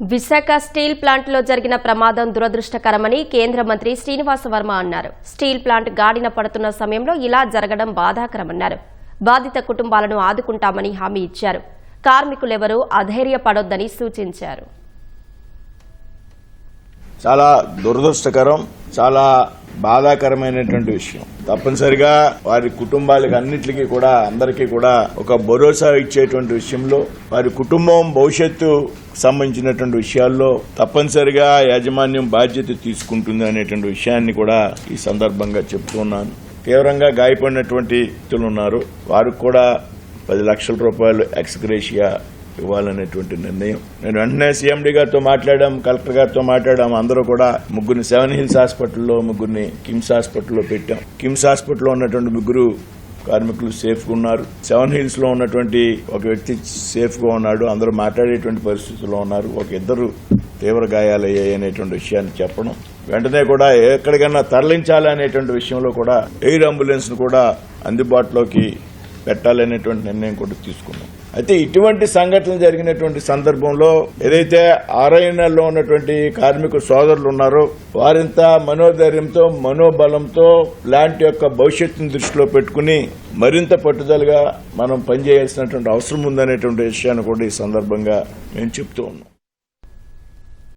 Visakha steel ప్లాంట్లో జరిగిన ప్రమాదం దురదృష్టకరమని కేంద్ర మంత్రి శ్రీనివాస వర్మ అన్నారు. స్టీల్ ప్లాంట్ గాడిన పడుతున్న సమయంలో ఇలా జరగడం బాధాకరమన్నారు. బాధిత కుటుంబాలను ఆదుకుంటామని హామీ ఇచ్చారు. కార్మికులెవరూ అధైర్యపడొద్దని సూచించారు. చాలా దురదృష్టకరం, చాలా బాధాకరమైనటువంటి విషయం. తప్పనిసరిగా వారి కుటుంబాలకు అన్నింటికి కూడా అందరికీ కూడా ఒక భరోసా ఇచ్చేటువంటి విషయంలో వారి కుటుంబం భవిష్యత్తు సంబంధించినటువంటి విషయాల్లో తప్పనిసరిగా యాజమాన్యం బాధ్యత తీసుకుంటుంది అనేటువంటి విషయాన్ని కూడా ఈ సందర్భంగా చెప్తున్నాను. తీవ్రంగా గాయపడినటువంటి వ్యక్తులు ఉన్నారు, వారికి కూడా 10 లక్షల రూపాయలు ఎక్స్గ్రేషియా ఇవ్వాలనేటువంటి నిర్ణయం. నేను వెంటనే సీఎండీ గారితో మాట్లాడాం, కలెక్టర్ గారితో మాట్లాడాం. అందరూ కూడా ముగ్గురిని 7 హిల్స్ హాస్పిటల్లో, ముగ్గురిని కిమ్స్ హాస్పిటల్లో పెట్టాం. కిమ్స్ హాస్పిటల్లో ఉన్నటువంటి ముగ్గురు కార్మికులు సేఫ్గా ఉన్నారు. 7 హిల్స్ లో ఉన్నటువంటి ఒక వ్యక్తి సేఫ్గా ఉన్నాడు. అందరూ మాట్లాడేటువంటి పరిస్థితుల్లో ఉన్నారు. ఇద్దరు తీవ్ర గాయాలయ్యాయి అనేటువంటి విషయాన్ని చెప్పడం, వెంటనే కూడా ఎక్కడికైనా తరలించాలి అనేటువంటి విషయంలో కూడా ఎయిర్ అంబులెన్స్ ను కూడా అందుబాటులోకి పెట్టాలనేటువంటి నిర్ణయం కూడా తీసుకున్నాం. అయితే ఇటువంటి సంఘటనలు జరిగినటువంటి సందర్భంలో ఏదైతే ఆర్ఐఎన్ఎల్లో ఉన్నటువంటి కార్మిక సోదరులు ఉన్నారో వారింత మనోధైర్యంతో, మనోబలంతో ప్లాంట్ యొక్క భవిష్యత్తును దృష్టిలో పెట్టుకుని మరింత పట్టుదలగా మనం పనిచేయాల్సినటువంటి అవసరం ఉందనేటువంటి విషయాన్ని కూడా ఈ సందర్భంగా మేము చెప్తూ ఉన్నాం.